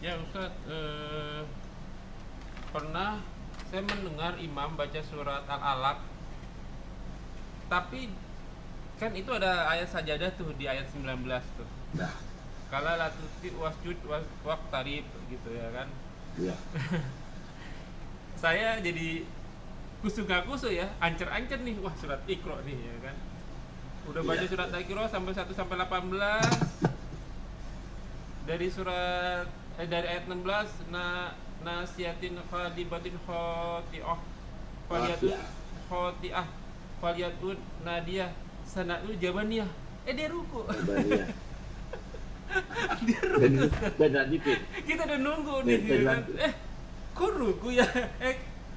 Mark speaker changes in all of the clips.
Speaker 1: Ya Ustaz, pernah saya mendengar imam baca surat Al-Alaq, tapi kan itu ada ayat sajadah tuh di ayat 19 tuh.
Speaker 2: Nah,
Speaker 1: Kala latuti wasjud waqtarib gitu ya kan.
Speaker 2: iya.
Speaker 1: Saya jadi kusuk gak kusuk ya, ancer-ancer nih, wah surat Iqra nih ya kan. Udah baca
Speaker 2: Iya.
Speaker 1: surat Iqra sampai 1 sampai 18. Dari surat dari ayat 16 nasiatin khadibatin khoti'ah faliyatun
Speaker 2: Iya.
Speaker 1: khoti'ah faliyatun nadiyah sanatu jabaniyah. Dia ruku.
Speaker 2: Iya.
Speaker 1: Dia
Speaker 2: Dan
Speaker 1: ruku.
Speaker 2: dan lanjutin.
Speaker 1: Kita udah nunggu
Speaker 2: Dan,
Speaker 1: nih
Speaker 2: dan
Speaker 1: ya kan.
Speaker 2: lanjut.
Speaker 1: Kok ruku ya?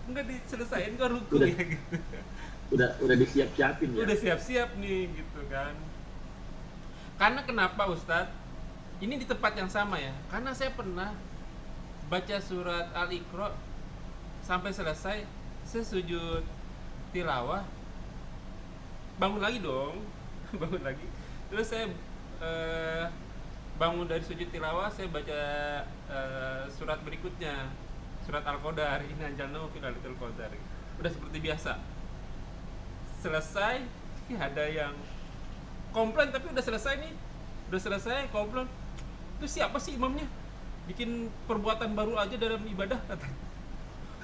Speaker 1: Enggak diselesain kok ruku
Speaker 2: Udah.
Speaker 1: ya gitu.
Speaker 2: Udah disiap-siapin ya.
Speaker 1: Udah siap-siap nih gitu kan. Karena kenapa Ustadz? Ini di tempat yang sama ya. Karena saya pernah baca surat Al-Iqra sampai selesai, saya sujud tilawah, bangun lagi dong. Bangun lagi. Terus saya bangun dari sujud tilawah, saya baca surat berikutnya, surat Al-Qadar. Inna anzalnahu fi lailatul qadar. Udah seperti biasa. Selesai, ada yang komplain, tapi udah selesai nih. Udah selesai komplain. Itu siapa sih imamnya? Bikin perbuatan baru aja dalam ibadah, katanya.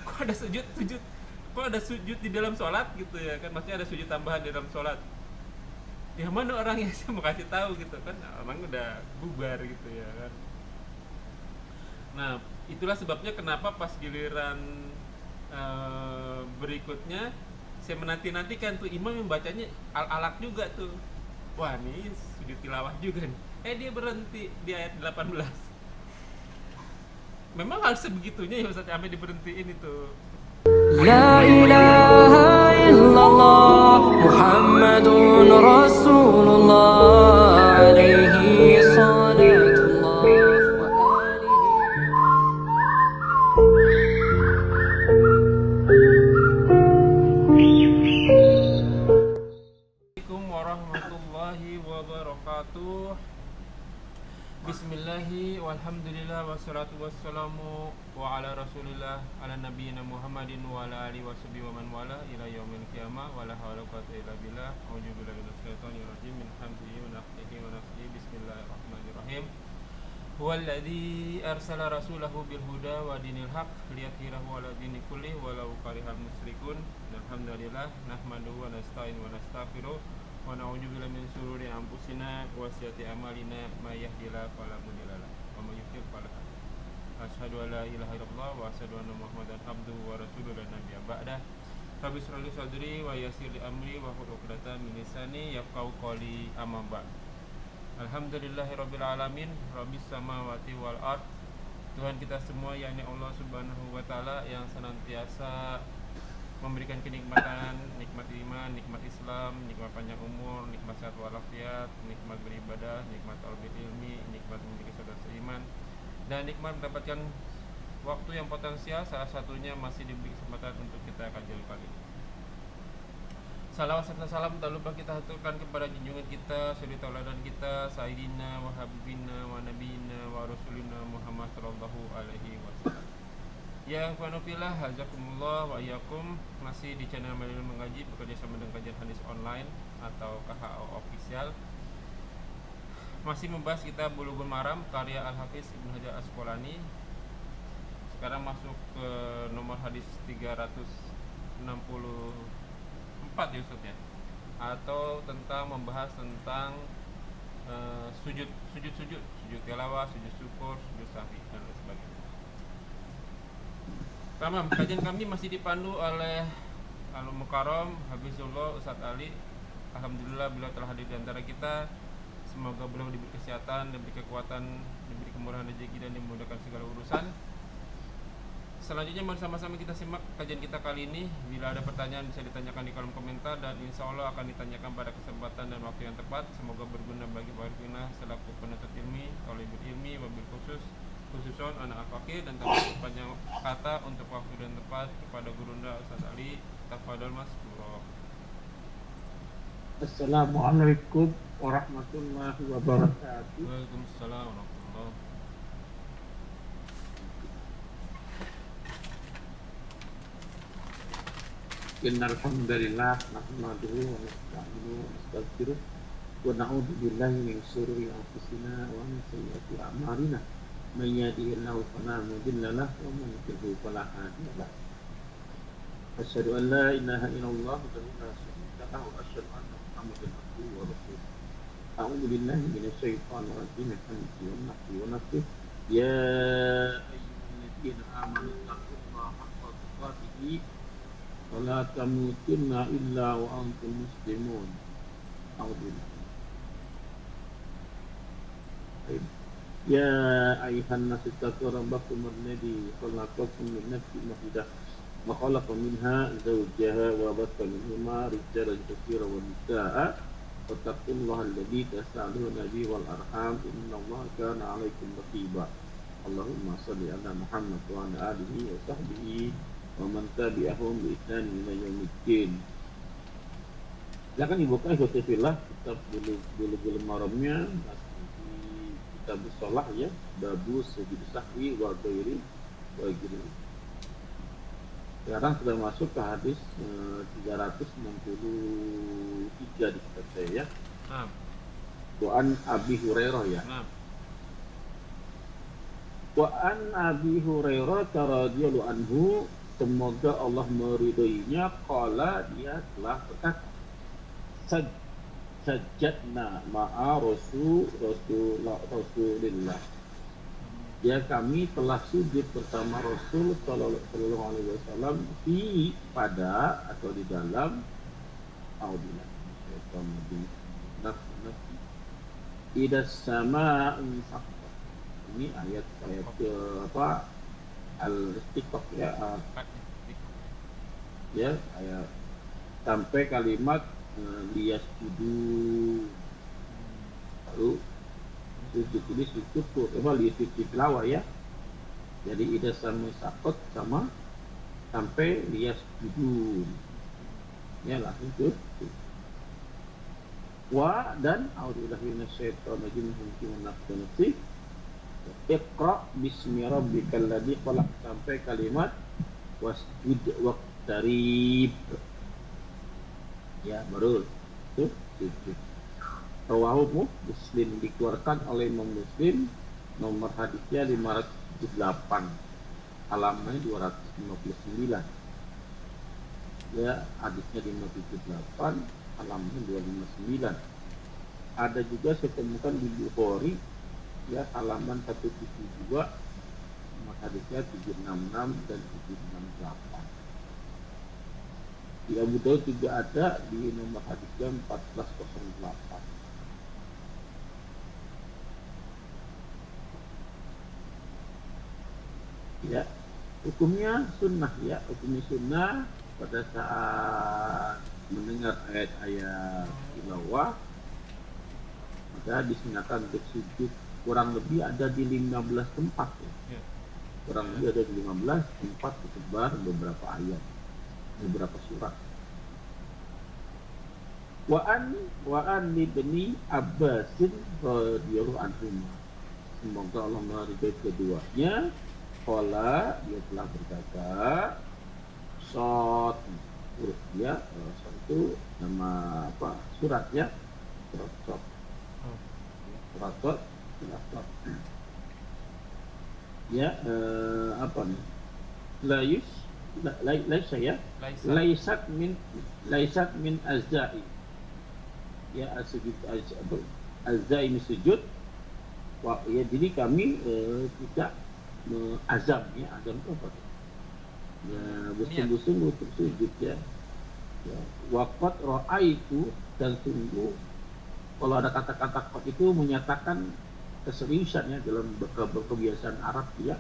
Speaker 1: Kok ada sujud? Kok ada sujud di dalam sholat gitu ya kan? Maksudnya ada sujud tambahan di dalam sholat. Ya mana orang yang saya mau kasih tahu gitu kan? Orang udah bubar gitu ya kan. Nah, itulah sebabnya kenapa pas giliran berikutnya saya menanti-nantikan tuh imam yang bacanya Al-Alaq juga tuh. Wah, nih sujud tilawah juga nih. Dia berhenti di ayat 18. Memang harus sebegitunya ya Ustaz sampai diberhentiin itu.
Speaker 3: La ilaha illallah Muhammadun Rasulullah alaihi salatullah wa
Speaker 1: Assalamualaikum warahmatullahi wabarakatuh. Bismillahi walhamdulillah wassalatu wassalamu wa ala rasulillah ala nabiyina Muhammadin wa ala alihi washabihi wa man wala ila yaumil qiyamah wa la haula wa quwwata illa billah. A'udzu billahi minasy syaithanir rajim min hamzihi wa nafthihi wa nafthihi. Bismillahirrahmanirrahim. Huwallazi arsala rasulahu bil huda wa dinil haq liyudhhirahu 'ala dini kulli walau karihal musyrikun. Alhamdulillah nahmaduhu wa nasta'inu wa nastaghfiruh wa na'udzu billahi min shururi anfusina wa sayyiati a'malina may yahdihillahu fala mudilla lahu wa may yudlil fala hadiya lahu. Asyhadu an la ilaha illallah wa asyhadu anna Muhammadan abduhu wa rasuluhu la nabiyya ba'da. Rabbi shrah li sadri wa yassir li amri wa hlul 'uqdatam min lisani yafqahu qawli amma ba'd. Alhamdulillahirabbil alamin, rabbis samawati wal ard. Tuhan kita semua yakni Allah Subhanahu wa taala yang senantiasa memberikan kenikmatan, nikmat iman, nikmat Islam, nikmat panjang umur, nikmat sehat walafiat, nikmat beribadah, nikmat talabul ilmi, nikmat memiliki saudara seiman, dan nikmat mendapatkan waktu yang potensial, salah satunya masih diberi kesempatan untuk kita kaji kali ini. Salawat serta salam tak lupa kita haturkan kepada junjungan kita, suri tauladan kita, Sayyidina wa Habibina wa Nabiyina wa Rasulina Muhammad sallallahu alaihi wasallam. Ya ikhwanufillah, hazakumullah wa iyyakum. Masih di channel Malil Mengaji bekerja sama dengan kajian hadis online atau KHO official. Masih membahas kitab Bulughul Maram karya Al-Hafiz Ibnu Hajar Asqalani. Sekarang masuk ke nomor hadis 364 ya Ustaz ya. Atau tentang membahas tentang sujud tilawah, sujud syukur, sujud sahwi dan lain sebagainya. Tamam, kajian kami masih dipandu oleh Al-Mukarram Habibullah Ustaz Ali. Alhamdulillah beliau telah hadir di antara kita. Semoga beliau diberi kesehatan, diberi kekuatan, diberi kemurahan rezeki dan dimudahkan segala urusan. Selanjutnya mari sama-sama kita simak kajian kita kali ini. Bila ada pertanyaan bisa ditanyakan di kolom komentar dan insya Allah akan ditanyakan pada kesempatan dan waktu yang tepat. Semoga berguna bagi warga selaku penuntut ilmi, talibul ilmi, wabil khususon anak al-fakir, dan tanpa panjang kata untuk waktu dan tempat kepada gurunda Ustaz Ali. Tafadhol Mas.
Speaker 2: Assalamualaikum warahmatullahi wabarakatuh.
Speaker 1: Waalaikumsalam warahmatullahi.
Speaker 2: Innal hamdalillah nahmaduhu wa nasta'inuhu wa nastaghfiruh wa na'udzu billahi min shururi anfusina wa min sayyiati a'malina. May yahdihillahu fala mudilla lahu wa man yudlil fala hadiya lahu. Asyhadu an la ilaha illallah wa la syarika lahu wa asyhadu anna Muhammadan abduhu wa rasuluh. A'udzu billahi minasyaitonir rajim. Bismillahirrahmanirrahim. Wa nafsi ya ayyuhalladzina amanu taqullaha haqqa tuqatih wa la tamutunna illa wa antum muslimun. A'udzu billahi. Ya ayuhan nasu taqu rabbakum alladzi khalaqakum min nafsin wahidah wa khalaqa minha zawjaha wa batha minhuma rijalan katsiran wa nisaa'a wattaqullaha alladzi tasaaluna bihi wal arham innallaha kana 'alaikum raqiba. Allahumma shalli ala Muhammad wa ala alihi wa sahbihi wa man tabi'ahum bi ihsan ila yaumiddin. Silakan dibuka fillah kitab bulu maramnya kitab shalah ya, babu sujud sahwi wa ghairi wa ghairi. Sekarang sudah masuk ke hadis 363 di kitab saya ya. Wa an Abi Hurairah ya. Wa an Abi Hurairah radhiyallahu anhu, semoga Allah meridhoinya, qala, dia telah berkata, sajadna ma'a Rasulillah. Ya, kami telah sujud bersama Rasul sallallahu alaihi wasallam pada atau di dalam audillah idas sama insaqat. Ini ayat ke apa, al-istiqaq ya, ya ayat sampai kalimat liyasjudu, lalu sujud ini sujud coba lihat tilawah ya. Jadi ida sama sakot sama sampai liyasjudu ya, langsung tuh. Wa dan a'udzubillahi minasyaitonir rajim. Iqra bismi rabbikal ladzi khalaq sampai kalimat wasjud waqtarib. Ya, baru itu sujud. Rawahu Muslim, dikeluarkan oleh Imam Muslim, nomor hadisnya 578, halaman 259. Ya, hadisnya 578, halaman 259. Ada juga saya temukan di Bukhari ya, halaman 172, nomor hadisnya 766 dan 768. Di Abu Daud juga ada di nomor hadisnya 1408. Ya, hukumnya sunnah ya, hukumnya sunnah pada saat mendengar ayat-ayat tilawah, maka disunahkan untuk sujud. Kurang lebih ada di 15 tempat ya. Kurang lebih ada di 15 tempat tersebar beberapa ayat, beberapa surat. Wa an ibni Abbasin radhiyallahu anhu, semoga Allah meridhai keduanya, qala, dia telah berkata, shot huruf ya, shot itu nama apa, surat ya, surat ya, apa nih, laisat min azza'i ya, azza'i ini sujud. Wah, ya, jadi kami tidak azam ya, azam itu apa? Ya, bersungguh-sungguh untuk sujud ya. Ya, waqad ra'aitu, dan sungguh, kalau ada kata-kata qad itu menyatakan keseriusan ya dalam kebiasaan Arab ya.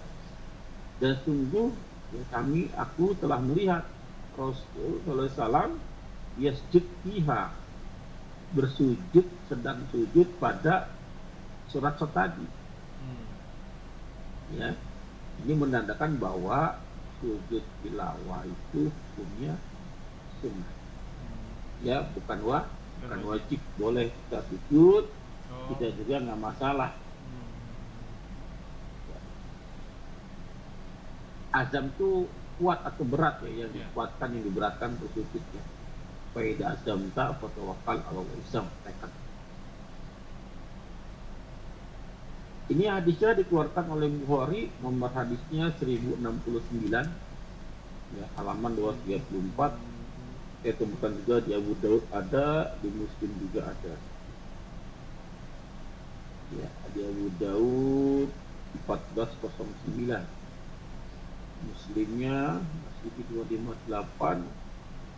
Speaker 2: Dan sungguh ya, aku telah melihat Rasul sallallahu alaihi wasallam yasjud fiha, bersujud, sedang sujud pada surat tadi. Ya, ini menandakan bahwa sujud tilawah itu hukumnya sunnah. Ya, bukan wajib, boleh kita sujud, tidak juga nggak masalah. Azam itu kuat atau berat ya, yang
Speaker 1: Ya.
Speaker 2: dikuatkan, yang diberatkan untuk sujud ya. Faida azamta fatawakkal ala isam tekad. Ini hadisnya dikeluarkan oleh Bukhari, nomor hadisnya 1069 ya, halaman 234. Saya temukan juga di Abu Daud ada, di Muslim juga ada. Ya, di Abu Daud 1409. Muslimnya masih di 258,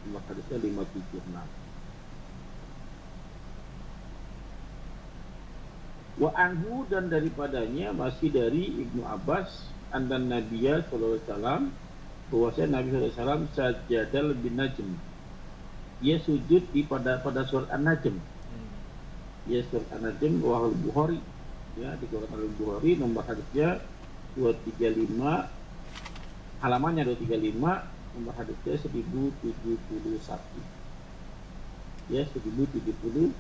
Speaker 2: nomor hadisnya 576. Wa anhu, dan daripadanya masih dari Ibnu Abbas, andan Nabiya sallallahu alaihi wasallam, bahwasanya Nabi sallallahu alaihi wasallam sajadal bin Najm. Dia sujud di pada surat An-Najm. Ya, surat An-Najm wahul Bukhari. Ya, dikeluarkan oleh Bukhari, nomor hadisnya 235, halamannya 235, nomor hadisnya 1071. Ya, 1071.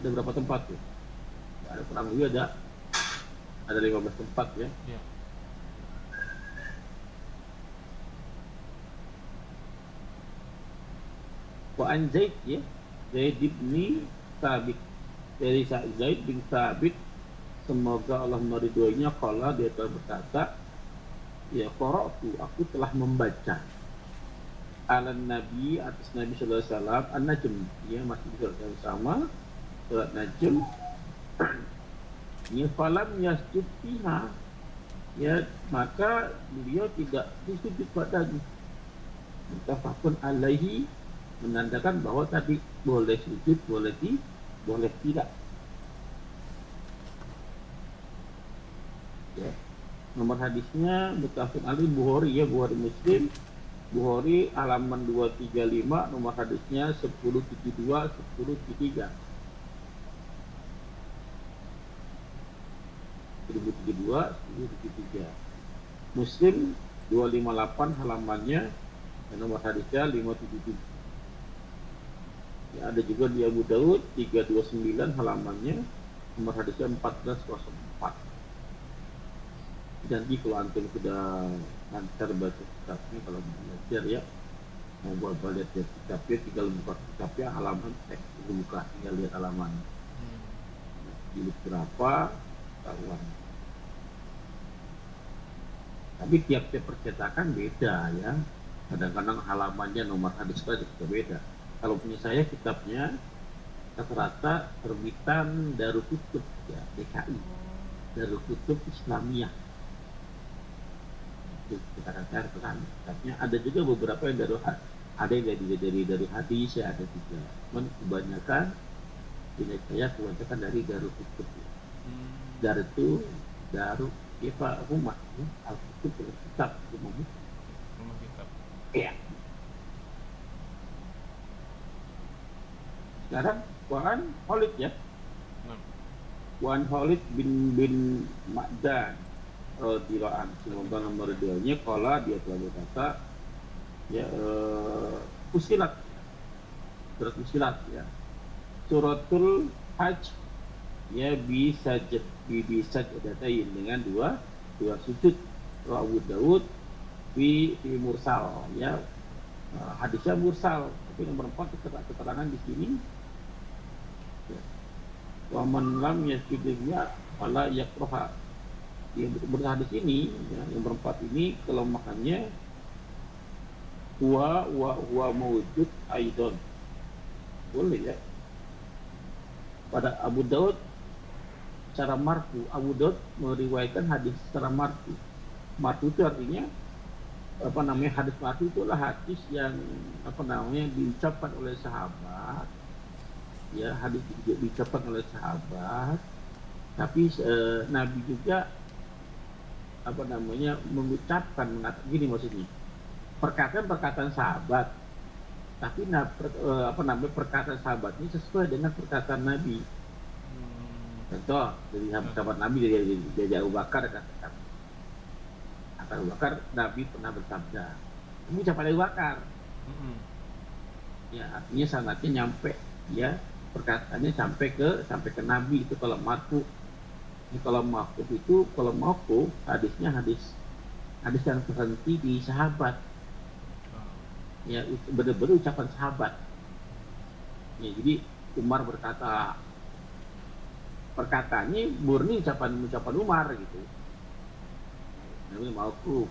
Speaker 2: Ada berapa tempat ya? Ada kurang lebih ada 15 tempat ya.
Speaker 1: Ya.
Speaker 2: Wa an Zaid ya, Zaid bin Thabit, dari Zaid bin Thabit, semoga Allah meridhoinya, qala, dia telah berkata, ya qara'tu, aku telah membaca ala Nabi, atas Nabi sallallahu alaihi wasallam, An-Najm, ya, masih surat yang sama, surat Najm. Ya, falam yasjud fiha, ya, maka beliau tidak disujud padanya. Mutafaqun alaihi, menandakan bahwa tadi boleh sujud, boleh tidak. Ya. Nomor hadisnya mutafaqun alaihi Bukhari ya, Bukhari Muslim. Bukhari halaman 235, nomor hadisnya 1072, 1073. 1072, 1073. Muslim 258 halamannya, dan nomor hadisnya 577. Ya, ada juga di Abu Daud 329 halamannya, nomor hadisnya 1404. Nanti kalau antum sudah lancar baca kitabnya, kalau belajar ya, mau buat lihat kitabnya, tinggal buka kitabnya, halaman teks buka, tinggal lihat halaman jilid berapa, tahuan. Tapi tiap-tiap percetakan beda ya, kadang-kadang halamannya, nomor hadis juga beda. Kalau punya saya kitabnya rata-rata terbitan Darul Kutub ya, DKI, Darul Kutub Islamiyah. Itu kita katakan kitabnya. Ada juga beberapa yang ada yang dari hadis ya, ada juga. Cuman kebanyakan dari Darul Kutub. Darul itu Darul Ifa rumah ya, Al-Kutub kitab rumah
Speaker 1: kitab.
Speaker 2: Iya. Sekarang Wan Khalid ya, Wan Khalid bin Ma'dan radhiyallahu anhu, semoga meridhoinya, qala, dia telah berkata ya, Fusilat, surat Fusilat ya, suratul Hajj ya, bisa jadatain dengan dua sujud. Abu Daud di mursal ya, hadisnya mursal, tapi nomor 4 keterangan di sini ya. Wa man lam yasjudnya fala yakroha. Yang berhadis ini ya, yang nomor 4 ini kelemahannya huwa mawjud aidon, boleh ya. Pada Abu Daud secara marfu, Abu Daud meriwayatkan hadis secara marfu. Marfu itu artinya hadis marfu itulah hadis yang diucapkan oleh sahabat ya, hadis diucapkan oleh sahabat, tapi Nabi juga mengucapkan, gini maksudnya, perkataan sahabat, tapi perkataan sahabat ini sesuai dengan perkataan Nabi. Contoh dari sahabat Nabi, dari Abu Bakar katakan, Abu Bakar, Nabi pernah bersabda, ini ucapan Abu Bakar. Ya, artinya sangatnya nyampe ya perkataannya sampai ke Nabi. Itu kalau marfu. Ini kalau mauquf hadisnya hadis yang terhenti di sahabat. Ya, benar-benar ucapan sahabat. Ya, jadi Umar berkata, perkataannya murni ucapan Umar gitu. Namanya mauquf.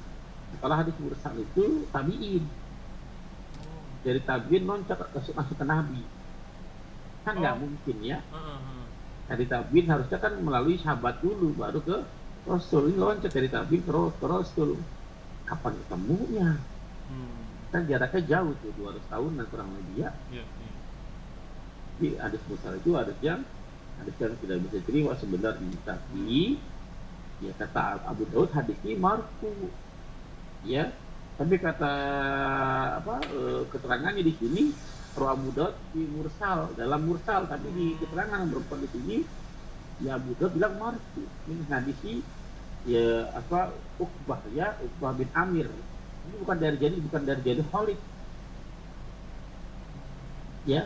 Speaker 2: Kalau hadis mursal itu tabi'in. Dari tabi'in masuk ke Nabi. Kan nggak mungkin ya. Dari tabi'in harusnya kan melalui sahabat dulu baru ke Rasul. Ini loncat dari tabi'in ke Rasul. Kapan ketemunya? Kan jaraknya jauh tuh, 200 tahun dan kurang lebih ya. Jadi hadis mursal itu hadis yang tidak bisa diterima sebenarnya, tapi ya kata Abu Daud hadis ini marfu. Ya, tapi kata keterangannya di sini Abu Daud di dalam mursal, tapi di keterangan yang berempat di sini ya Abu Daud bilang marfu. Ini hadis ya Uqbah bin Amir. Ini bukan dari jadi Khalid. Ya.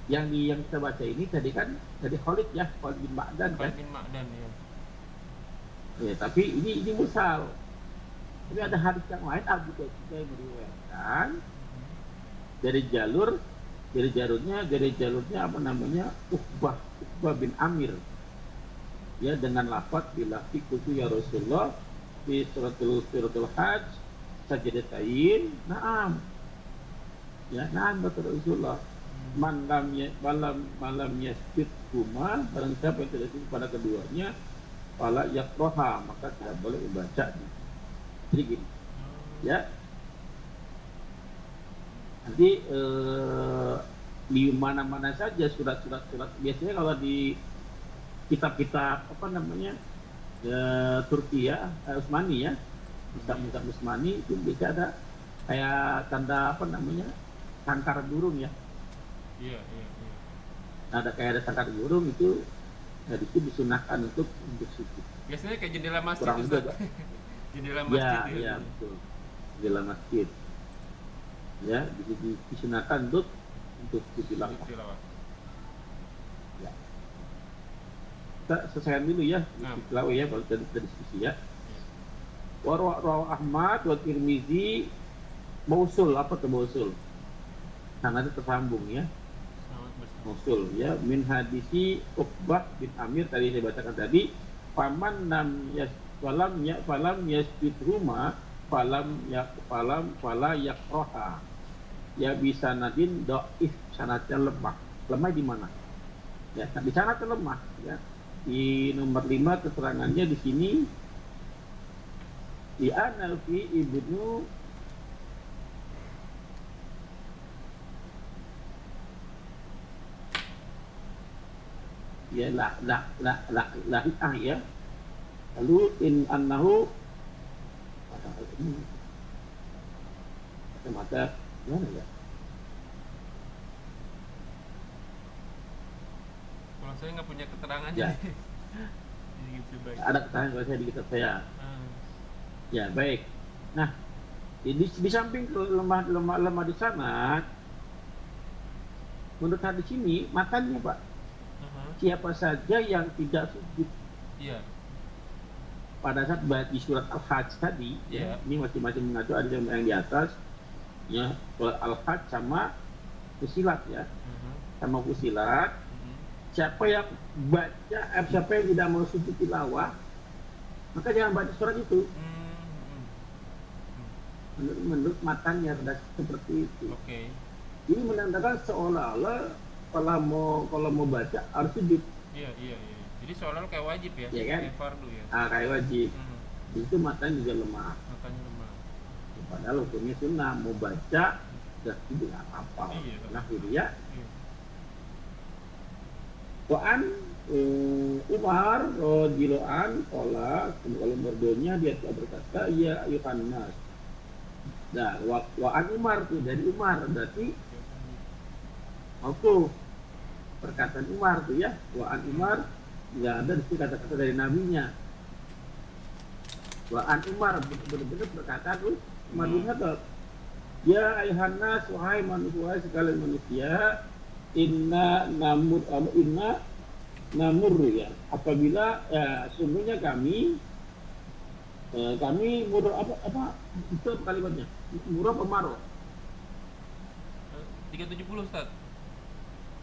Speaker 2: Yang kita baca ini tadi kan dari Khalid ya, Khalid bin Ma'dan kan.
Speaker 1: Ya.
Speaker 2: Ya, tapi ini mursal. Tapi ada hadis yang lain Abu Daud juga yang meriwayatkan dari jalurnya apa namanya Uqbah bin Amir. Ya, dengan lafaz bila qultu ya Rasulullah di suratul Hajj sajdatain. Na'am. Ya, na'am kata Rasulullah. Malam yasjud huma, barang siapa yang tidak sujud pada keduanya, fala yaqraha, maka tidak boleh membaca. Jadi gini, ya. Nanti di mana-mana saja surat-surat biasanya kalau di kitab-kitab apa namanya Turki ya, Utsmani ya, kitab Utsmani itu biasa ada kayak tanda apa namanya sangkar burung ya.
Speaker 1: Iya.
Speaker 2: Ada sangkar burung itu, nah itu disunahkan untuk sujud.
Speaker 1: Biasanya kayak jendela masjid.
Speaker 2: Kurang juga.
Speaker 1: Jendela masjid.
Speaker 2: Ya, betul. Jendela masjid. Ya, disunahkan untuk tilawah. Ya. Kita selesaikan dulu ya, tilawah ya, kalau kita diskusi ya. Rawahu Ahmad wa Tirmizi mausul, apa tuh mausul? Sanadnya tersambung ya. Mausul ya, min hadisi Uqbah bin Amir tadi saya bacakan tadi, faman falam yasjud huma fala yaqraha. Ya bisa nadin dhaif, sanadnya lemah. Lemah di mana? Ya, di sanadnya lemah ya. Di nomor 5 keterangannya di sini di An-Nafi ibnu ya ya. Lalu in annahu mata mana ya?
Speaker 1: Kalau saya nggak punya keterangannya.
Speaker 2: Ya. Ada keterangan kalau saya di kitab saya. Ya baik. Nah, di samping lemah di sana, menurut hadis ini matanya Pak. Siapa saja yang tidak sujud pada saat di surat Al-Hajj tadi, ini masing-masing mengacu ada yang di atas, ya surat Al-Hajj sama Fusilat ya, sama Fusilat. Siapa yang tidak mau sujud tilawah, maka jangan baca surat itu. Menurut matanya seperti itu. Ini menandakan seolah-olah kalau mau baca harus sujud.
Speaker 1: Iya. Jadi seolah kayak wajib ya?
Speaker 2: Iya kan?
Speaker 1: Kayak fardu ya?
Speaker 2: Kayak wajib. Itu matanya juga lemah. Padahal hukumnya sunnah, mau baca sudah sujud nggak apa-apa. Nah itu ya. Wa'an Umar radhiyallahu anhu kalau merdonya dia berkata ya ayuhan nas. Nah wa'an Umar tuh dari Umar berarti perkataan Umar tuh ya, wa'an Umar nggak ada di situ kata-kata dari nabinya. Wa'an Umar benar-benar perkataan tuh Umar bin Khattab. Ya ayuhan nas, wahai manusia, sekalian manusia, inna namurru ya. Apabila sungguhnya kami murur apa itu kalimatnya? Murur apa maro?
Speaker 1: 370 Ustaz.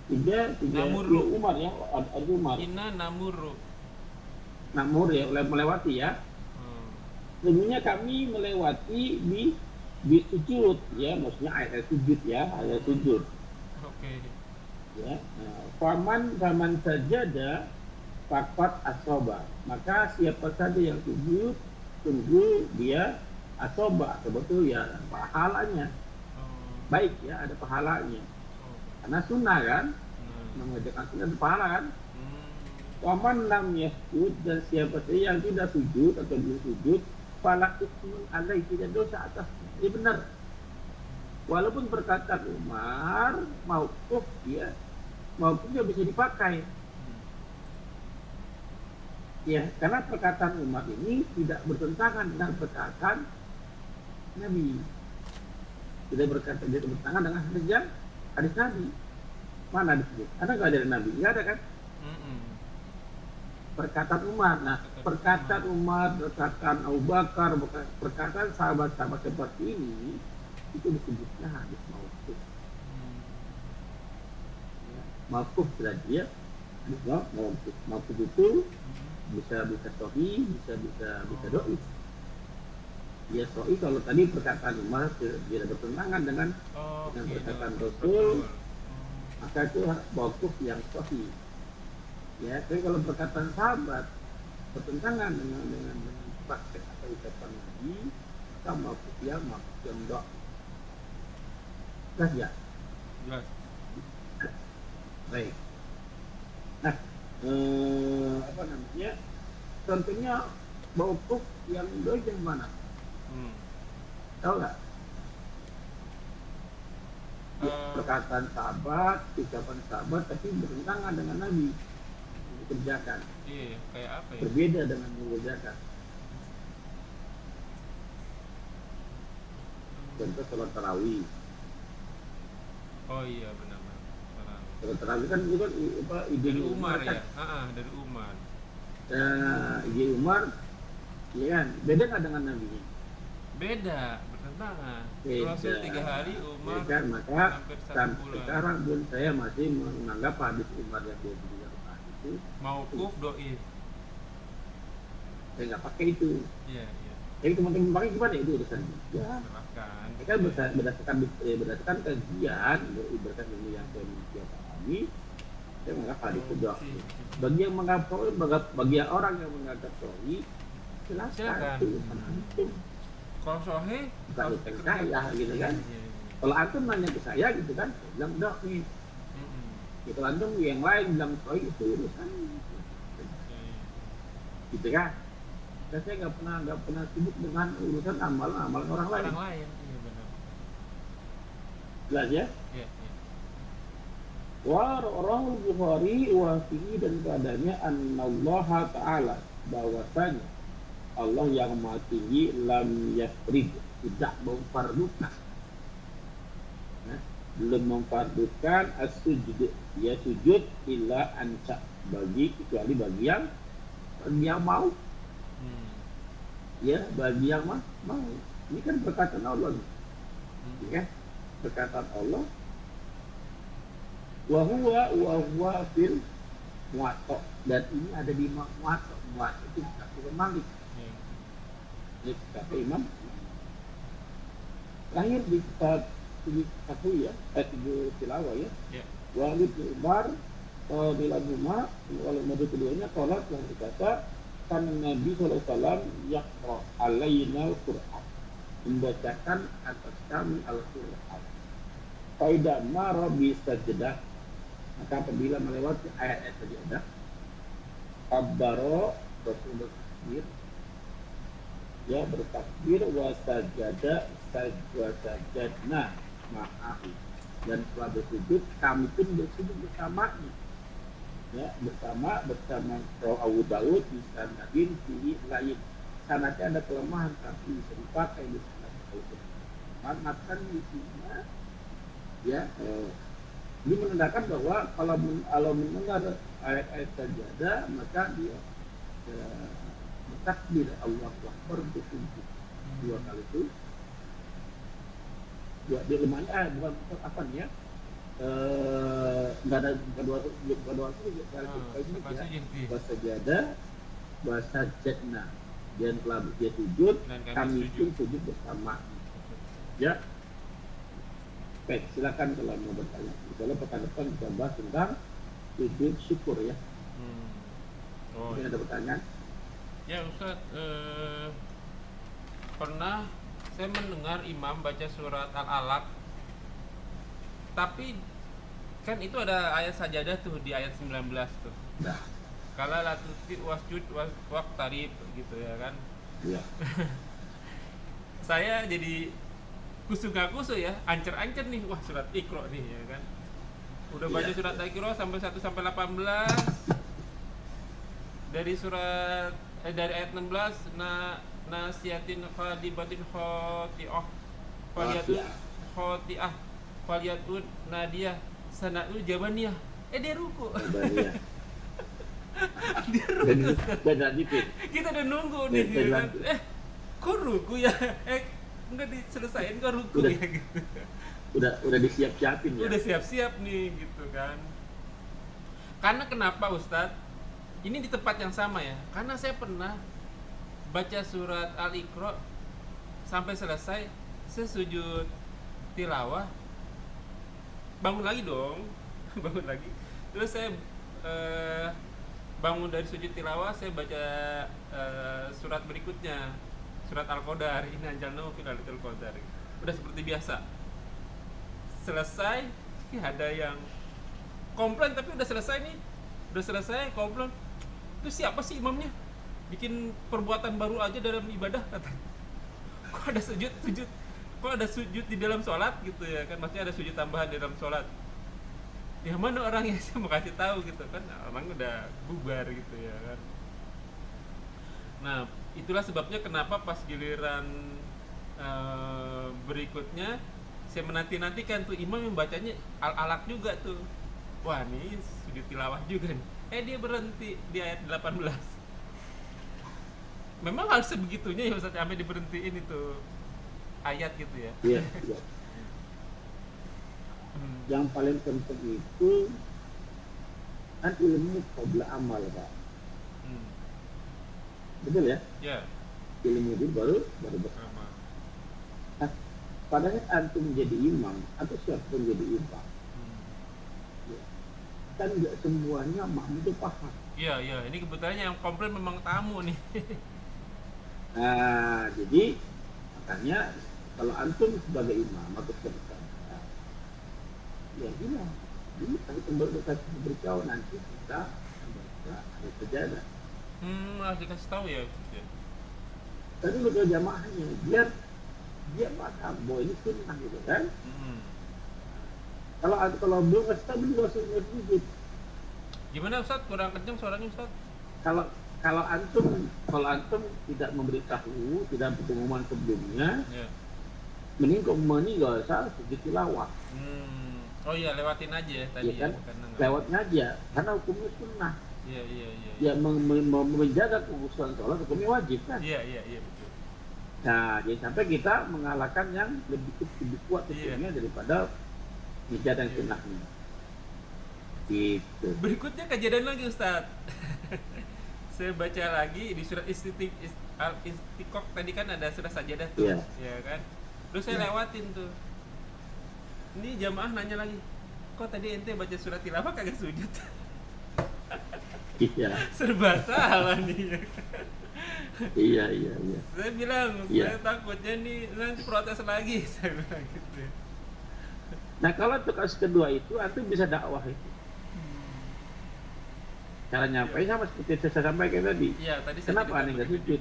Speaker 2: Tiga
Speaker 1: Namurru.
Speaker 2: ya, Umar ya, ada Umar.
Speaker 1: Inna namurru.
Speaker 2: Namur ya, melewati ya. Sungguhnya kami melewati di sujud ya, maksudnya ayat sujud ya, ayat sujud.
Speaker 1: Oke.
Speaker 2: Ya, faman sajada faqat asoba, maka siapa saja yang sujud tunggu dia asoba, betul ya, pahalanya baik ya, ada pahalanya karena sunnah kan, mengerjakan sunnah ada pahala kan. Waman lam yasjud, dan siapa saja yang tidak sujud atau belum sujud, fala ismun alaihi, tidak dosa atasnya. Ini benar. Walaupun perkataan Umar mauquf ya, mauqufnya bisa dipakai. Ya, karena perkataan Umar ini tidak bertentangan dengan perkataan Nabi. Tidak bertentangan dengan hadis Nabi. Mana disebut? Ada nggak dari Nabi? Nggak ada kan? Perkataan Umar. Nah, perkataan Umar, perkataan Abu Bakar, perkataan sahabat-sahabat seperti ini, itu disebutnya hadis mauquf. Ya, mauquf berarti ya, hadis mauquf. Mauquf itu bisa sahih, bisa dhaif. Ya sahih kalau tadi perkataan Umar tidak bertentangan dengan perkataan Rasul, maka itu mauquf yang sahih. Ya, tapi kalau perkataan sahabat bertentangan dengan praktek atau ucapan Nabi, maka mauquf yang dhaif. Jelas ya?
Speaker 1: Jelas.
Speaker 2: Baik. Nah, apa namanya? Contohnya mauquf yang dhaif yang mana? Tahu nggak? Perkataan sahabat, ucapan sahabat, tapi bertentangan dengan Nabi. Dikerjakan.
Speaker 1: Iya, kayak apa ya?
Speaker 2: Berbeda dengan mengerjakan. Contoh sholat tarawih.
Speaker 1: Oh iya, benar.
Speaker 2: Sholat tarawih kan itu kan ide
Speaker 1: Dari Umar
Speaker 2: kan?
Speaker 1: ya? Dari Umar.
Speaker 2: Ide Umar, ya kan? Beda nggak dengan Nabi?
Speaker 1: Beda, bertentangan.
Speaker 2: Beda.
Speaker 1: Rasul 3 hari, Umar
Speaker 2: Ya kan? Maka
Speaker 1: hampir 1
Speaker 2: sampai
Speaker 1: bulan.
Speaker 2: sekarang pun saya masih menganggap hadis Umar yang 23 rakaat itu
Speaker 1: Mauquf dhaif.
Speaker 2: saya nggak pakai itu.
Speaker 1: Iya.
Speaker 2: Jadi teman-teman pakai gimana itu urusannya? Ya,
Speaker 1: Silahkan.
Speaker 2: ini kan berdasarkan kajian, berdasarkan ilmu yang saya pahami, saya menganggap hadis itu dhaif. Bagi yang menganggap bagi orang yang menganggap dhaif, silakan. Itu urusan antum.
Speaker 1: Kalau sahih,
Speaker 2: Bukan urusan saya gitu kan.
Speaker 1: Iya.
Speaker 2: Kalau antum nanya ke saya gitu kan, saya bilang dhaif. Gitu antum yang lain bilang dhaif itu urusan gitu kan. Dan saya nggak pernah sibuk dengan urusan amalan orang lain.
Speaker 1: Orang lain, iya benar.
Speaker 2: Jelas ya?
Speaker 1: Iya.
Speaker 2: Wa rahul Bukhari wa fihi, dan keadaannya annallaha ta'ala, bahwasanya Allah yang Maha Tinggi lam yafrid, tidak memfardukan, belum memfardukan as-sujud, ya sujud illa anca, kecuali bagi yang mau. Ya, bagi yang mau. Ini kan perkataan Allah. Ya, perkataan Allah. Wa huwa fil muwatta, dan ini ada di muwatta. Muwatta itu Imam Malik. Ini kata Imam. Lahir di kitab ya, tilawah ya. Walid Umar Bilabuma, walau madu keduanya tolak yang berkata, kan Nabi SAW yaqra alaina al-Qur'an, membacakan atas kami Al-Qur'an. Faidah mara bisajdah, maka apabila melewati ayat-ayat sajadah, kabbaro, Rasul bertakbir, ya bertakbir, wasajadna ma'ahu, dan setelah bersujud kami pun bersujud bersamanya. Ya, bersama Abu Daud di sanadin fi lain. Sanadnya ada kelemahan tapi bisa dipakai di sanad Al-Qur'an. Matan isinya ya Ini menandakan bahwa kalau mendengar ayat-ayat sajadah maka dia takbir Allahu Akbar untuk sujud 2 kali itu. Dia lemahnya bukan apa nih ya? Nggak ada bukan dua sujud bahasa sajadah bahasa jadna dan telah dia sujud kami pun sujud bersama ya. Baik, silakan kalau mau bertanya. Kalau pekan depan kita bahas tentang sujud syukur ya. Mungkin ada pertanyaan?
Speaker 1: Ya Ustaz, pernah saya mendengar imam baca surat Al-Alaq, tapi kan itu ada ayat sajadah tuh di ayat 19 tuh.
Speaker 2: Nah,
Speaker 1: Kala latuti wasjud waqtarib gitu ya kan.
Speaker 2: iya.
Speaker 1: Saya jadi kusu ya, ancer-ancer nih, wah surat Iqra nih ya kan. Udah baca
Speaker 2: Iya.
Speaker 1: surat Iqra sampai 1 sampai 18. Dari dari ayat 16 nasiyatin khadibatin khoti'ah khoti'ah faliyatun nadiyah sanatu jabaniyah. Dia ruku.
Speaker 2: Iya.
Speaker 1: Dia ruku.
Speaker 2: Dan lanjutin.
Speaker 1: Kita udah nunggu nih
Speaker 2: Dan
Speaker 1: ya kan.
Speaker 2: lanjut.
Speaker 1: Kok ruku ya? Enggak diselesain kok ruku
Speaker 2: Udah.
Speaker 1: ya gitu.
Speaker 2: Udah disiap-siapin ya.
Speaker 1: Udah siap-siap nih gitu kan. Karena kenapa Ustadz? Ini di tempat yang sama ya. Karena saya pernah baca surat Al-Iqra sampai selesai, saya sujud tilawah, bangun lagi dong. Bangun lagi. Terus saya bangun dari sujud tilawah, saya baca surat berikutnya, surat Al-Qadar. Ini anjalnahu fil lailatul qadar. Udah seperti biasa. Selesai, ada yang komplain tapi udah selesai nih. Udah selesai komplain. Itu siapa sih imamnya? Bikin perbuatan baru aja dalam ibadah katanya. Kok ada sujud? Kok ada sujud di dalam sholat gitu ya kan? Maksudnya ada sujud tambahan di dalam sholat. Ya mana orangnya, saya mau kasih tahu gitu kan? Orang udah bubar gitu ya kan. Nah, itulah sebabnya kenapa pas giliran berikutnya saya menanti-nantikan tuh imam yang bacanya Al-Alaq juga tuh. Wah, nih sujud tilawah juga nih. Dia berhenti di ayat 18. Memang harus sebegitunya ya Ustaz, sampai diberhentiin itu ayat gitu ya.
Speaker 2: Iya, iya. Yang paling penting itu kan ilmu qabla amal, Pak. Betul ya?
Speaker 1: Ya.
Speaker 2: Ilmu itu baru beramal. Nah, pada saat antum jadi imam atau siapa jadi imam, ya, kan nggak semuanya makmum itu paham.
Speaker 1: Iya. Ini kebetulan yang komplain memang tamu nih.
Speaker 2: Nah, jadi makanya kalau antum sebagai imam atau sebagai ya bilang, ini kami beritahu nanti kita membaca ayat sajadah.
Speaker 1: Harus dikasih tahu ya.
Speaker 2: Tadi untuk jamaahnya biar dia paham bahwa ini sunnah gitu kan. Kalau belum kasih tahu belum sujud.
Speaker 1: Gimana Ustaz? Kurang kencang suaranya Ustaz.
Speaker 2: Kalau antum tidak memberitahu, tidak pengumuman sebelumnya,
Speaker 1: Ya.
Speaker 2: mending ini nggak usah sujud tilawah.
Speaker 1: Oh iya, lewatin aja ya tadi
Speaker 2: Ya kan?
Speaker 1: Karena
Speaker 2: Lewatnya aja, karena hukumnya sunnah.
Speaker 1: Iya.
Speaker 2: Ya menjaga kekhususan sholat hukumnya wajib kan.
Speaker 1: Iya, betul.
Speaker 2: Nah, jadi sampai kita mengalahkan yang lebih kuat hukumnya daripada menjaga yang sunnahnya. Gitu.
Speaker 1: Berikutnya kejadian lagi Ustaz. Saya baca lagi di surat Al-Istiqaq tadi kan ada surat sajadah tuh,
Speaker 2: Iya.
Speaker 1: ya kan? Terus saya lewatin tuh. Ini jamaah nanya lagi, kok tadi ente baca surat tilawah kagak sujud?
Speaker 2: Iya.
Speaker 1: Serba salah nih.
Speaker 2: Iya.
Speaker 1: Saya bilang,
Speaker 2: Iya.
Speaker 1: saya takutnya nih nanti protes lagi, saya bilang gitu.
Speaker 2: Nah, kalau untuk kasus kedua itu antum bisa dakwah itu. Cara nyampai sama seperti saya sampaikan tadi.
Speaker 1: Iya, tadi saya
Speaker 2: Kenapa aneh nggak sujud?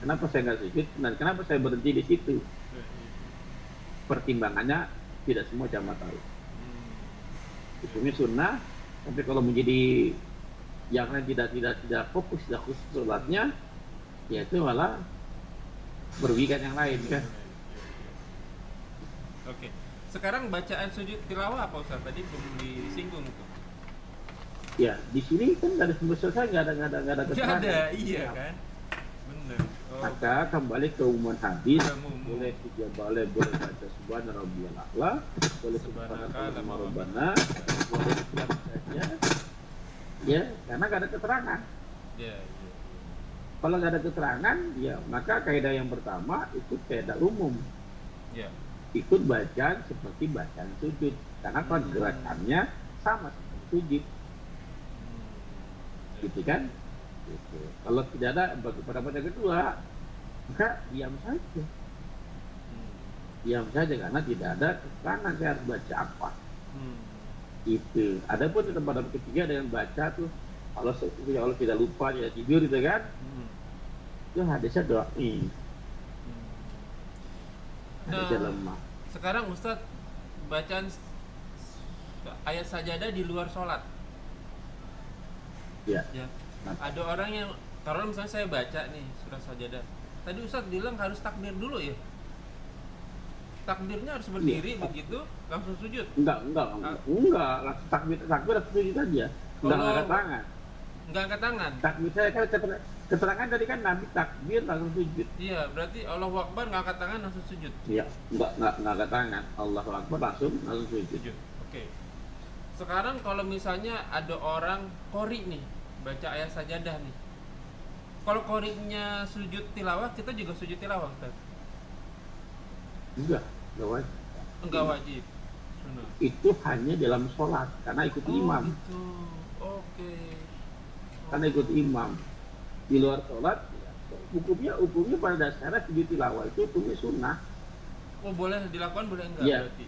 Speaker 2: Kenapa saya nggak sujud? Dan kenapa saya berhenti di situ? Pertimbangannya tidak semua jamaah tahu. Hukumnya sunnah, tapi kalau menjadi yang lain tidak fokus, tidak khusus sholatnya, ya itu malah merugikan yang lain kan.
Speaker 1: Oke. Sekarang bacaan sujud tilawah apa Ustaz? Tadi belum disinggung tuh.
Speaker 2: Ya, di sini kan dari sumber selesai nggak ada
Speaker 1: Nggak
Speaker 2: keterangan.
Speaker 1: ada, iya
Speaker 2: Ya.
Speaker 1: kan? Bener. Oh,
Speaker 2: Maka kembali ke umuman hadis,
Speaker 1: Umum.
Speaker 2: boleh baca subhana rabbiyal a'la, boleh subhanallah rabbana, boleh siapa saja. Ya, karena nggak ada keterangan.
Speaker 1: ya, ya.
Speaker 2: Kalau nggak ada keterangan, ya maka kaidah yang pertama itu kaidah umum.
Speaker 1: Ya.
Speaker 2: Ikut bacaan seperti bacaan sujud, karena kan gerakannya sama seperti sujud, gitu kan? Gitu. Kalau tidak ada pada bacaan kedua, maka diam saja. Diam saja karena tidak ada keterangan saya harus baca apa. Itu. Adapun di tempat ketiga dengan baca tuh, kalau tidak lupa ya tidur gitu kan? Itu hadisnya doa ini. Hadisnya lemah.
Speaker 1: Sekarang Ustadz bacaan ayat sajadah di luar sholat.
Speaker 2: Ya.
Speaker 1: Ya. Ada orang yang, kalau misalnya saya baca nih surah sajadah, tadi Ustadz bilang harus takbir dulu ya. Takbirnya harus berdiri begitu langsung sujud.
Speaker 2: Enggak. Langsung takbir sujud aja. Enggak angkat tangan.
Speaker 1: Enggak angkat tangan.
Speaker 2: Takbir saya kan keterangan tadi kan Nabi takbir langsung sujud.
Speaker 1: Iya, berarti Allahu Akbar nggak angkat tangan langsung sujud.
Speaker 2: Iya, enggak angkat tangan. Allahu Akbar langsung sujud.
Speaker 1: Sujud. Oke. Sekarang kalau misalnya ada orang qori nih, baca ayat sajadah nih. Kalau qorinya sujud tilawah, kita juga sujud tilawah, Ustaz.
Speaker 2: Enggak wajib.
Speaker 1: Enggak wajib. Sunnah.
Speaker 2: Itu hanya dalam sholat karena ikut imam.
Speaker 1: Gitu. Oke.
Speaker 2: Karena ikut imam. Di luar sholat, hukumnya pada dasarnya sujud tilawah itu hukumnya sunnah.
Speaker 1: Oh, boleh dilakukan, boleh enggak
Speaker 2: Iya.
Speaker 1: berarti?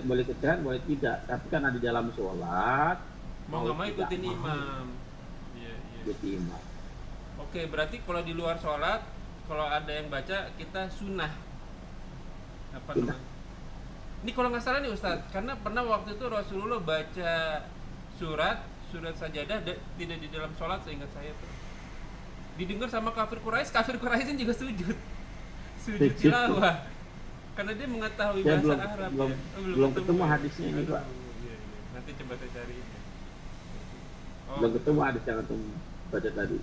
Speaker 2: Boleh kerjaan, boleh tidak. Tapi karena di dalam sholat,
Speaker 1: Mau nggak mau
Speaker 2: tidak
Speaker 1: ikutin
Speaker 2: mau
Speaker 1: imam. Iya.
Speaker 2: ikut imam.
Speaker 1: Oke, berarti kalau di luar sholat, kalau ada yang baca, kita sunnah. Apa
Speaker 2: Sunnah.
Speaker 1: namanya? Ini kalau nggak salah nih Ustadz, karena pernah waktu itu Rasulullah baca surat sajadah tidak di dalam sholat, seingat saya tuh. Didengar sama kafir Quraisy juga sujud tilawah. Karena dia mengetahui
Speaker 2: Saya
Speaker 1: bahasa Arab.
Speaker 2: belum ketemu hadisnya ini, Pak.
Speaker 1: Iya. Nanti coba saya cari ini.
Speaker 2: Belum ketemu hadis yang ketemu baca tadi.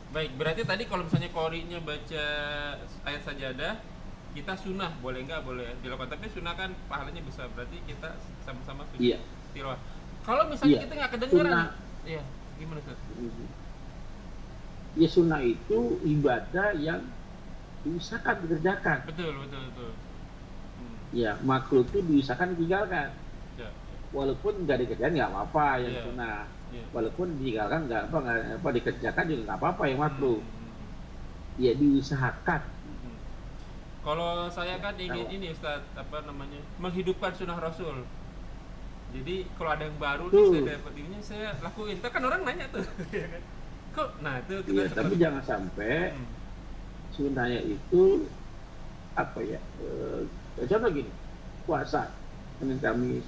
Speaker 1: Baik, berarti tadi kalau misalnya qori'nya baca ayat sajadah, kita sunnah, boleh nggak? Boleh dilakukan, tapi sunnah kan pahalanya besar, berarti kita sama-sama sujud
Speaker 2: Iya.
Speaker 1: tilawah. Kalau misalnya
Speaker 2: Iya.
Speaker 1: kita nggak kedengeran,
Speaker 2: Sunnah.
Speaker 1: iya, gimana Ustaz?
Speaker 2: Ya sunnah itu ibadah yang diusahakan dikerjakan.
Speaker 1: Betul.
Speaker 2: Ya makruh itu diusahakan ditinggalkan.
Speaker 1: Ya.
Speaker 2: Walaupun nggak dikerjakan nggak apa-apa yang
Speaker 1: Iya.
Speaker 2: sunnah.
Speaker 1: Iya.
Speaker 2: Walaupun ditinggalkan nggak apa dikerjakan juga nggak apa-apa yang makruh. Ya diusahakan.
Speaker 1: Kalau saya kan ingin ini Ustaz, apa namanya, menghidupkan sunnah Rasul. Jadi kalau ada yang baru nih, saya dapat ini, saya lakuin. Kan orang nanya tuh, ya kan? Kok? Nah itu kita
Speaker 2: Iya, tapi jangan sampai sunnahnya itu apa ya? Contoh gini, puasa Senin Kamis,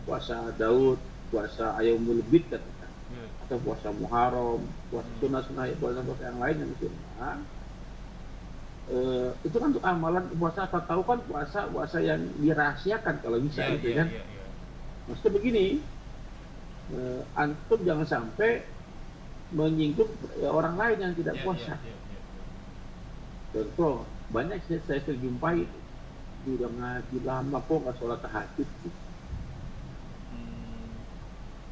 Speaker 2: puasa Daud, puasa Ayyamul Bid katakan, atau puasa Muharram, puasa sunnah-sunnah, puasa yang lain yang sunnah. Itu kan untuk amalan puasa, atau tahu kan puasa yang dirahasiakan kalau bisa gitu kan. Maksudnya begini, antum jangan sampai menyinggung orang lain yang tidak puasa. Contoh, banyak saya terjumpai udah ngaji lama kok nggak sholat tahajud.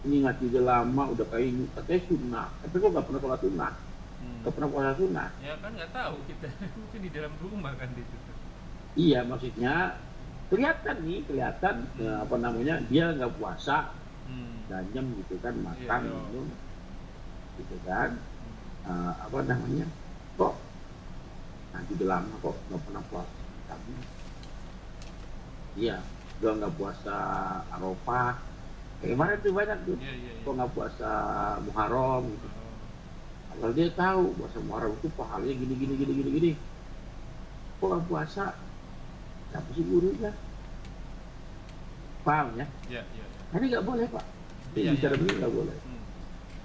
Speaker 2: Ini ngaji udah lama, udah kayak ini katanya sunnah, tapi kok nggak pernah sholat sunnah, nggak pernah puasa sunnah.
Speaker 1: Ya kan nggak tahu kita, mungkin di dalam rumah kan di situ.
Speaker 2: Iya, maksudnya kelihatan apa namanya, dia nggak puasa, ganjem gitu kan, makan minum gitu kan, apa namanya, kok nanti udah lama kok nggak pernah puasa. Tapi iya, udah nggak puasa Arafah, kayak kemarin tuh banyak tuh, kok nggak puasa Muharram gitu. Kalau dia tahu puasa Muharram itu pahalanya gini, kok nggak puasa? Siapa sih gurunya? Paham ya?
Speaker 1: Iya.
Speaker 2: Ini nggak boleh, Pak. Bicara begini nggak boleh.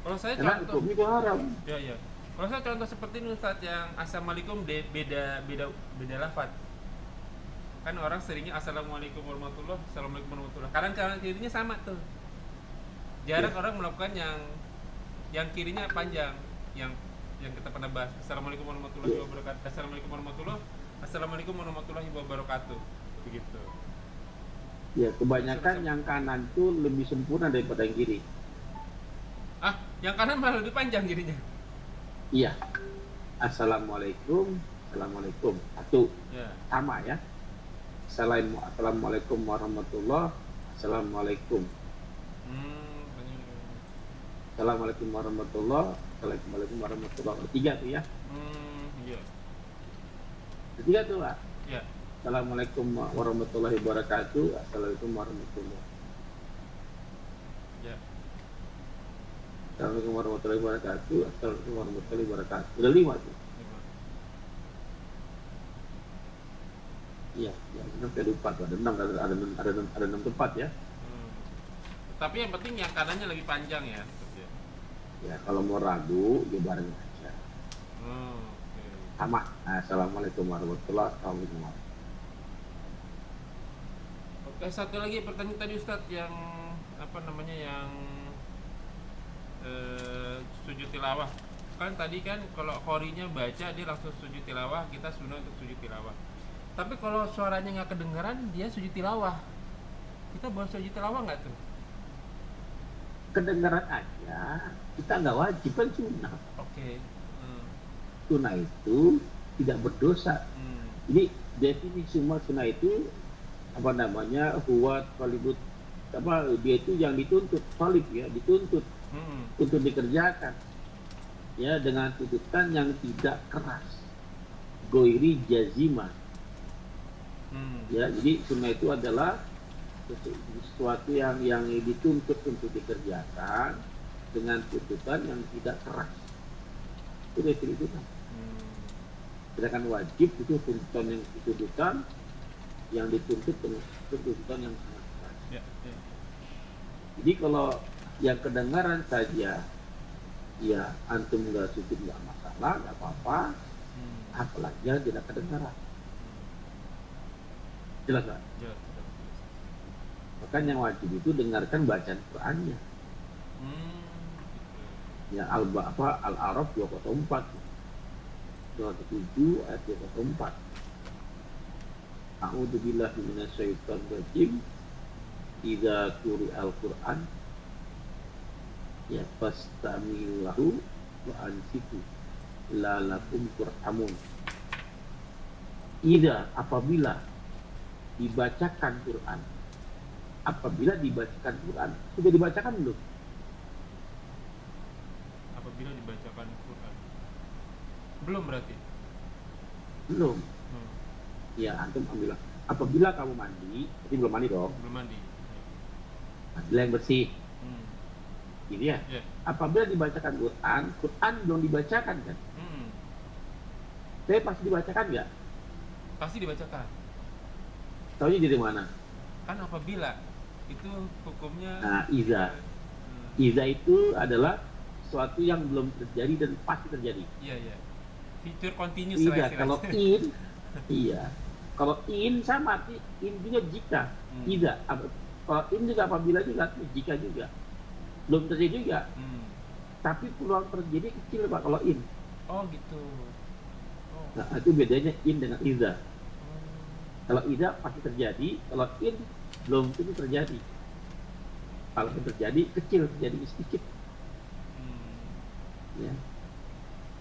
Speaker 1: Kalau saya
Speaker 2: Karena
Speaker 1: contoh,
Speaker 2: hukumnya itu haram.
Speaker 1: Iya. Kalau saya contoh seperti ini Ustaz, yang Assalamualaikum beda lafaz. Kan orang seringnya assalamualaikum warahmatullah, assalamualaikum warahmatullah. Kadang kanan kirinya sama tuh. Jarang
Speaker 2: Ya.
Speaker 1: orang melakukan yang kirinya panjang, yang kita pernah bahas. Assalamualaikum warahmatullahi wabarakatuh. Assalamualaikum warahmatullahi wabarakatuh. Begitu.
Speaker 2: Ya, kebanyakan yang kanan tuh lebih sempurna daripada yang kiri.
Speaker 1: Ah, yang kanan malah lebih panjang jadinya.
Speaker 2: Iya. Assalamualaikum, assalamualaikum. Satu,
Speaker 1: Ya.
Speaker 2: sama ya. Assalamualaikum warahmatullah. Assalamualaikum.
Speaker 1: Banyak.
Speaker 2: Assalamualaikum warahmatullah. Assalamualaikum warahmatullah. Tiga tuh ya.
Speaker 1: Iya.
Speaker 2: Ketiga tuh Pak.
Speaker 1: Ya.
Speaker 2: Assalamualaikum warahmatullahi wabarakatuh. Assalamualaikum warahmatullahi.
Speaker 1: Ya.
Speaker 2: Assalamualaikum warahmatullahi wabarakatuh. Assalamualaikum warahmatullahi wabarakatuh. Udah 5 tuh. Iya, ya, sampai lupa tuh ada 6, ada 6 tempat ya.
Speaker 1: Tapi yang penting yang kanannya lebih panjang ya.
Speaker 2: Ya, kalau mau ragu ya bareng aja.
Speaker 1: Oke.
Speaker 2: Sama. Assalamualaikum warahmatullahi wabarakatuh.
Speaker 1: Oke, satu lagi pertanyaan tadi Ustadz yang apa namanya yang sujud tilawah. Kan tadi kan kalau qorinya baca dia langsung sujud tilawah, kita sunnah untuk sujud tilawah. Tapi kalau suaranya nggak kedengeran, dia sujud tilawah. Kita boleh sujud tilawah nggak tuh?
Speaker 2: Kedengaran aja, kita nggak wajib kan sunnah.
Speaker 1: Oke.
Speaker 2: Sunnah itu tidak berdosa. Jadi definisi semua sunnah itu apa namanya huwa talibut, apa dia itu yang dituntut, talib ya, dituntut untuk dikerjakan ya dengan tuntutan yang tidak keras, goiri jazima. Ya, jadi sunnah itu adalah sesuatu yang dituntut untuk dikerjakan dengan tuntutan yang tidak keras. Itu definisi kan. Sedangkan wajib itu tuntutan yang dituntut dengan tuntutan yang sangat keras.
Speaker 1: Ya, ya.
Speaker 2: Jadi kalau yang kedengaran saja, ya antum nggak sujud nggak masalah, nggak apa-apa. Apalagi yang tidak kedengaran. Jelas nggak?
Speaker 1: Jelas.
Speaker 2: Bahkan yang wajib itu dengarkan bacaan Qur'annya. Ya Al-A'raf 204. 207 ayat 204. A'udzu billahi minasyaitonir rajim. Idza quri'al Qur'an ya fastami'u lahu wa ansitu la'allakum turhamun. Idza apabila dibacakan Quran. Apabila dibacakan Quran, sudah dibacakan belum?
Speaker 1: Apabila dibacakan Quran. Belum berarti?
Speaker 2: Belum. Ya, antum ambil. Apabila kamu mandi, berarti belum mandi dong.
Speaker 1: Belum mandi.
Speaker 2: Mandilah yang bersih. Gitu ya.
Speaker 1: Ya.
Speaker 2: Apabila dibacakan Quran, Quran belum dibacakan kan? Tapi pasti dibacakan nggak?
Speaker 1: Pasti dibacakan.
Speaker 2: Taunya dari mana?
Speaker 1: Kan apabila itu hukumnya.
Speaker 2: Nah, iza. Iza itu adalah sesuatu yang belum terjadi dan pasti terjadi.
Speaker 1: Iya, iya. Fitur continuous
Speaker 2: Iza.
Speaker 1: lah
Speaker 2: Kalau in, iya. Kalau in sama arti in juga jika. Iza. Kalau in juga apabila juga, jika juga. Belum terjadi juga. Tapi peluang terjadi kecil Pak kalau in.
Speaker 1: Oh gitu. Oh.
Speaker 2: Nah, itu bedanya in dengan iza. Kalau iza pasti terjadi, kalau in belum tentu terjadi. Kalau terjadi kecil, terjadi sedikit. Ya.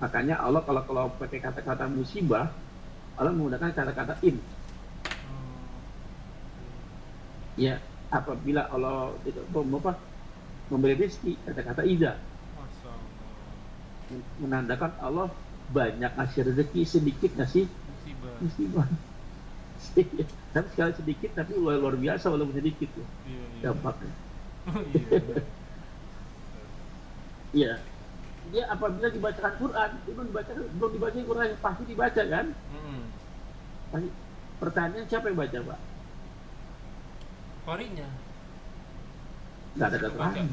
Speaker 2: Makanya Allah kalau pakai kata-kata musibah, Allah menggunakan kata-kata in. Ya, apabila Allah memberi rezeki, kata-kata iza. Menandakan Allah banyak ngasih rezeki, sedikit ngasih musibah. Tapi sekali sedikit tapi luar biasa walaupun sedikit ya. Dampaknya. Iya. Dia apabila dibacakan Quran, belum dibaca Quran pasti dibaca kan? Pasti. Pertanyaan siapa yang baca Pak?
Speaker 1: Qorinya.
Speaker 2: Nggak ada kata lain.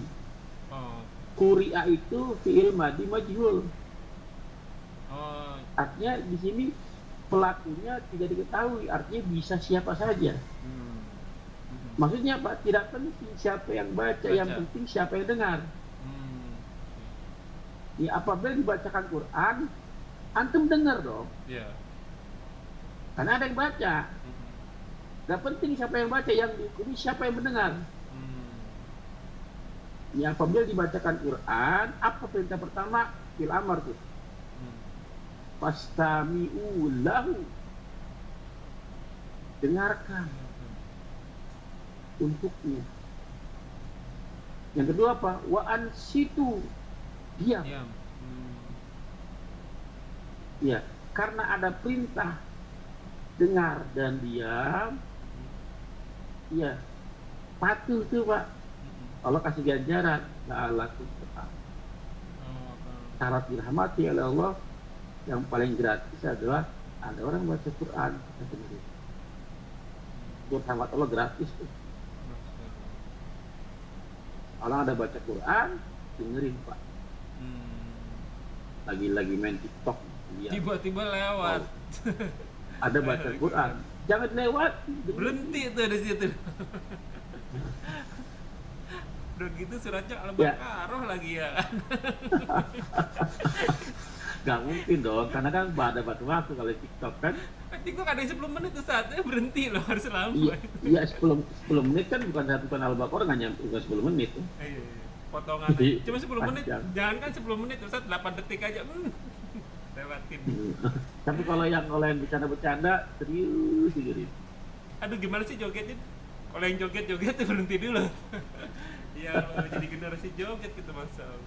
Speaker 1: Oh.
Speaker 2: Quri'a itu fi'il madi majhul.
Speaker 1: Oh.
Speaker 2: Artinya di sini pelakunya tidak diketahui, artinya bisa siapa saja. Maksudnya apa? Tidak penting siapa yang baca, yang penting siapa yang dengar. Ya, apabila dibacakan Quran, antum dengar dong. Karena ada yang baca. Gak penting siapa yang baca, yang diikuti siapa yang mendengar. Ya, apabila dibacakan Quran, apa perintah pertama? Fil amar tuh. Fastami'u lahu. Dengarkan untuknya. Yang kedua apa? Wa ansitu. Diam. Ya, karena ada perintah dengar dan diam. Ya, patuh tuh Pak. Allah kasih ganjaran. La'alakum turhamun. Syarat dirahmati oleh Allah yang paling gratis adalah ada orang baca Quran, kita dengerin. Rahmat Allah gratis tuh. Orang ada baca Quran, dengerin Pak. Lagi main TikTok, lihat.
Speaker 1: Tiba-tiba lewat.
Speaker 2: Ada baca Quran, jangan lewat.
Speaker 1: Berhenti tuh di situ. Udah gitu suratnya Al-Baqarah lagi ya.
Speaker 2: Gak mungkin dong, karena kan ada waktu kalau TikTok kan.
Speaker 1: TikTok ada 10 menit tuh saatnya berhenti loh, harus lama.
Speaker 2: Iya 10 menit kan bukan satu kanal Al-Baqarah, nggak nyampe 10 menit.
Speaker 1: Iya. Potongan cuma 10 menit. Jangan kan 10 menit Ustaz, 8 detik aja. Lewatin.
Speaker 2: Tapi kalau yang bercanda-bercanda serius dengerin.
Speaker 1: Aduh gimana sih jogetnya? Kalau yang joget-joget tuh berhenti dulu. Ya jadi generasi joget gitu masalah.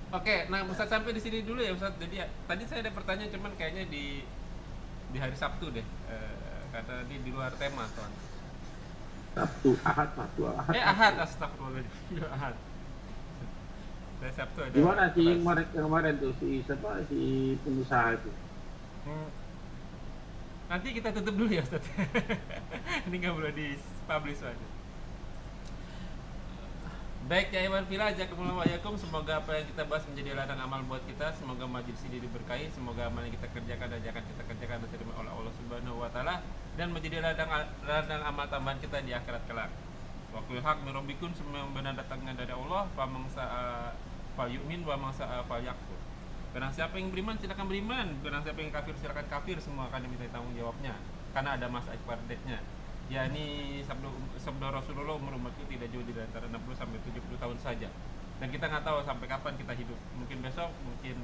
Speaker 1: Oke, nah Ustaz sampai di sini dulu ya Ustaz. Jadi tadi saya ada pertanyaan cuman kayaknya di hari Sabtu deh. Karena di luar tema soalnya.
Speaker 2: Sabtu, Ahad.
Speaker 1: Ahad, astagfirullahaladzim. Ahad. Saya Sabtu ada.
Speaker 2: Gimana sih yang kemarin tuh si pengusaha itu?
Speaker 1: Nanti kita tutup dulu ya Ustaz. Ini nggak boleh di-publish aja. Baik ya Iwan Fila, jazakumullahu. Semoga apa yang kita bahas menjadi ladang amal buat kita. Semoga majelis ini diberkahi. Semoga amal yang kita kerjakan dan akan kita kerjakan diterima oleh Allah Subhanahu wa taala dan menjadi ladang amal tambahan kita di akhirat kelak. Wa qul haq min rabbikum, semua yang benar datangnya dari Allah. Fa man sa'a falyu'min wa man sa'a falyakfur. Barang siapa yang beriman silakan beriman, barang siapa yang kafir silakan kafir, semua akan diminta tanggung jawabnya karena ada masa expiry date-nya. Ya ini sabda Rasulullah, umur umatku tidak jauh di antara 60 sampai 70 tahun saja. Dan kita nggak tahu sampai kapan kita hidup. Mungkin besok, mungkin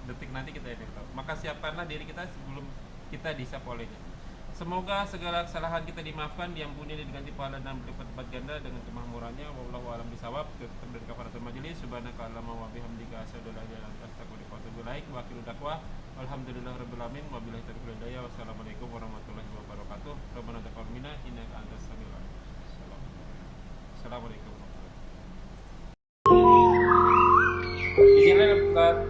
Speaker 1: detik nanti kita yang tahu. Maka siapkanlah diri kita sebelum kita dihisab olehnya. Semoga segala kesalahan kita dimaafkan, diampuni, diganti pahala dan berlipat-lipat ganda dengan kemakmurannya. Wallahu a'lam bishawab. Tetap dari kafaratul majelis. Subhanakallahumma wa bihamdika asyhadu an la ilaha illa anta astaghfiruka wa atubu ilaik. Wa akhiru dakwah alhamdulillahirabbil alamin. Wabillahi taufiq wal hidayah. Wassalamualaikum warahmatullahi wabarakatuh. Rabbana taqabbal minna innaka antas samiul alim. Assalamualaikum warahmatullahi wabarakatuh. Izinkan Ustaz.